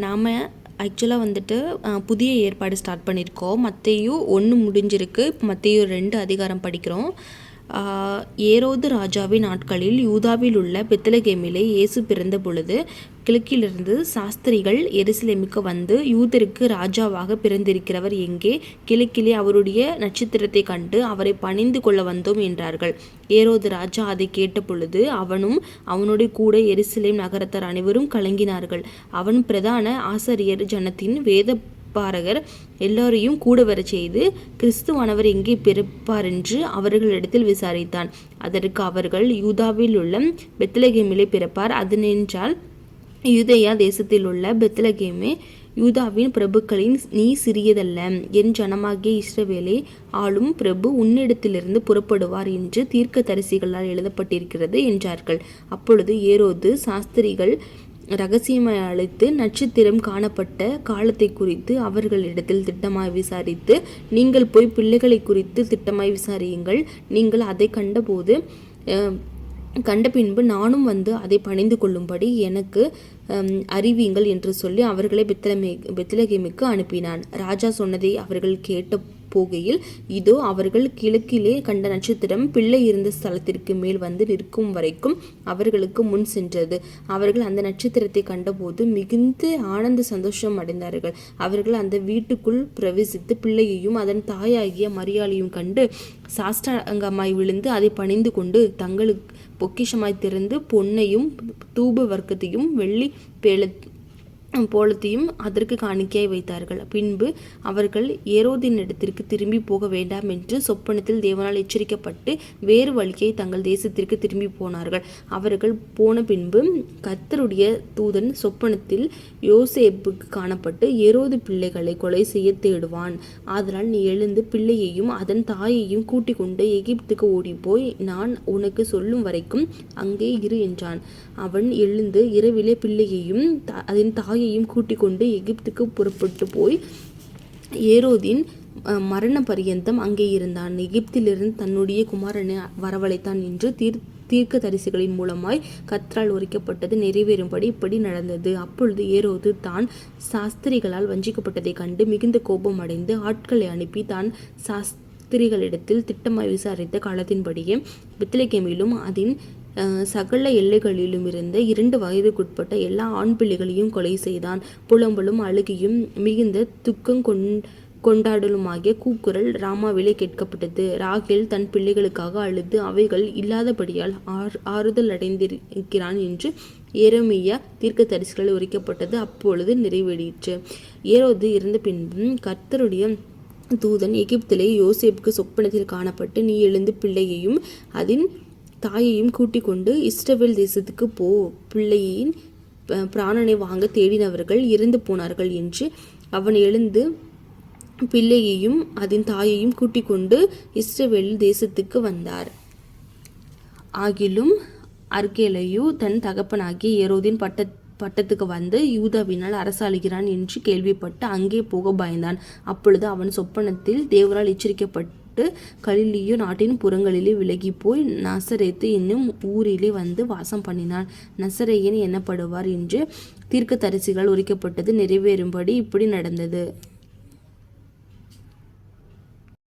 நாம் ஆக்சுவலாக வந்துட்டு புதிய ஏற்பாடு ஸ்டார்ட் பண்ணியிருக்கோம். மத்தேயு 1 முடிஞ்சிருக்கு. இப்போ மத்தேயு 2 அதிகாரம் படிக்கிறோம். ஏரோது ராஜாவின் நாட்களில் யூதாவில் உள்ள பெத்லகேமிலே இயேசு பிறந்த பொழுது கிழக்கிலிருந்து சாஸ்திரிகள் எருசலேமுக்கு வந்து, யூதருக்கு ராஜாவாக பிறந்திருக்கிறவர் எங்கே? கிழக்கிலே அவருடைய நட்சத்திரத்தை கண்டு அவரை பணிந்து கொள்ள வந்தோம் என்றார்கள். ஏரோது ராஜா அதை கேட்ட பொழுது அவனும் அவனுடைய கூட எருசலேம் நகரத்தார் அனைவரும் கலங்கினார்கள். அவன் பிரதான ஆசாரியர் ஜனத்தின் வேத பாரகர் எல்லோரையும் கூட வர செய்து, கிறிஸ்துவானவர் எங்கே பிறப்பார் என்று அவர்களிடத்தில் விசாரித்தான். அதற்கு அவர்கள், யூதாவில் உள்ள பெத்லகேமிலே பிறப்பார். அதனென்றால், யூதேயா தேசத்தில் உள்ள பெத்லகேமே, யூதாவின் பிரபுக்களின் நீ சிறியதல்ல, என் ஜனமாகிய இஸ்ரவேலை ஆளும் பிரபு உன்னிடத்திலிருந்து புறப்படுவார் என்று தீர்க்க தரிசிகளால் எழுதப்பட்டிருக்கிறது என்றார்கள். அப்பொழுது ஏரோது சாஸ்திரிகள் இரகசியமாய் அழைத்து நட்சத்திரம் காணப்பட்ட காலத்தை குறித்து அவர்களிடத்தில் திட்டமாய் விசாரித்து, நீங்கள் போய் பிள்ளைகளை குறித்து திட்டமாய் விசாரியுங்கள். நீங்கள் அதை கண்ட பின்பு நானும் வந்து அதை பணிந்து கொள்ளும்படி எனக்கு அறிவியுங்கள் என்று சொல்லி அவர்களை பெத்லகேமுக்கு அனுப்பினான். ராஜா சொன்னதை அவர்கள் கேட்ட போகையில், இதோ அவர்கள் கிழக்கிலே கண்ட நட்சத்திரம் பிள்ளை இருந்த ஸ்தலத்திற்கு மேல் வந்து நிற்கும் வரைக்கும் அவர்களுக்கு முன் சென்றது. அவர்கள் அந்த நட்சத்திரத்தை கண்டபோது மிகுந்த ஆனந்த சந்தோஷம் அடைந்தார்கள். அவர்கள் அந்த வீட்டுக்குள் பிரவேசித்து பிள்ளையையும் அதன் தாயாகிய மரியாளையும் கண்டு சாஷ்டாங்கமாய் விழுந்து அதை பணிந்து கொண்டு தங்களுக்கு பொக்கிஷமாய் திறந்து பொன்னையும் தூப வர்க்கத்தையும் வெள்ளி போலத்தையும் அதற்கு காணிக்கையாய் வைத்தார்கள். பின்பு அவர்கள் ஏரோதின் இடத்திற்கு திரும்பி போக வேண்டாம் என்று சொப்பனத்தில் தேவனால் எச்சரிக்கப்பட்டு வேறு வழியை தங்கள் தேசத்திற்கு திரும்பி போனார்கள். அவர்கள் போன பின்பு கர்த்தருடைய தூதன் சொப்பனத்தில் யோசேப்புக்கு காணப்பட்டு, ஏரோது பிள்ளைகளை கொலை செய்ய தேடுவான். ஆதலால் நீ எழுந்து பிள்ளையையும் அதன் தாயையும் கூட்டிக் கொண்டு எகிப்துக்கு ஓடிப்போய் நான் உனக்கு சொல்லும் வரைக்கும் அங்கே இரு என்றான். அவன் எழுந்து இரவிலே பிள்ளையையும் அதன் தாயையும் கூட்டிக் கொண்டு எகிப்துக்கு புறப்பட்டு போய் ஏரோதின் மரண பரியந்தம் அங்கே இருந்தான். எகிப்திலிருந்து தன்னுடைய குமாரனை வரவழைத்தான் என்று தீர்க்க தரிசிகளின் மூலமாய் கர்த்தரால் உரைக்கப்பட்டது நிறைவேறும்படி இப்படி நடந்தது. அப்பொழுது ஏரோது தான் சாஸ்திரிகளால் வஞ்சிக்கப்பட்டதை கண்டு மிகுந்த கோபம் அடைந்து ஆட்களை அனுப்பி தான் சாஸ்திரிகளிடத்தில் திட்டமாய் விசாரித்த காலத்தின்படியே பெத்லகேமிலும் அதன் சகல எல்லைகளிலும் இருந்த 2 வயதுக்குட்பட்ட எல்லா ஆண் பிள்ளைகளையும் கொலை செய்தான். புலம்பலும் அழுகையும் மிகுந்த துக்கம் கொண்டாடலுமாகிய கூக்குரல் ராமாவிலே கேட்கப்பட்டது. ராகேல் தன் பிள்ளைகளுக்காக அழுது அவைகள் இல்லாதபடியால் ஆறுதல் அடைந்திருக்கிறான் என்று எரேமியா தீர்க்க தரிசிகள் உரைக்கப்பட்டது அப்பொழுது நிறைவேறிற்று. ஏரோது இருந்த பின்பும் கர்த்தருடைய தூதன் எகிப்திலே யோசேப்புக்கு சொப்பனத்தில் காணப்பட்டு, நீ எழுந்து பிள்ளையையும் அதன் தாயையும் கூட்டிக் கொண்டு இஸ்ரவேல் தேசத்துக்கு போ, பிள்ளையின் பிராணனை வாங்க தேடினவர்கள் இறந்து போனார்கள் என்று. அவன் எழுந்து பிள்ளையையும் அதன் தாயையும் கூட்டிக் கொண்டு இஸ்ரவேல் தேசத்துக்கு வந்தார். ஆகிலும் அர்கேலையு தன் தகப்பனாகிய ஏரோதின் பட்டத்துக்கு வந்து யூதாவினால் அரசாளுகிறான் என்று கேள்விப்பட்டு அங்கே போக பயந்தான். அப்பொழுது அவன் சொப்பனத்தில் தேவரால் எச்சரிக்கப்பட்டு கலிலியோ நாட்டின் புறங்களிலே விலகி போய் நசரேத்து என்னும் ஊரிலே வந்து வாசம் பண்ணினான். நசரேயன் எனப்படுவார் என்று தீர்க்க தரிசிகள் உரைக்கப்பட்டது நிறைவேறும்படி இப்படி நடந்தது.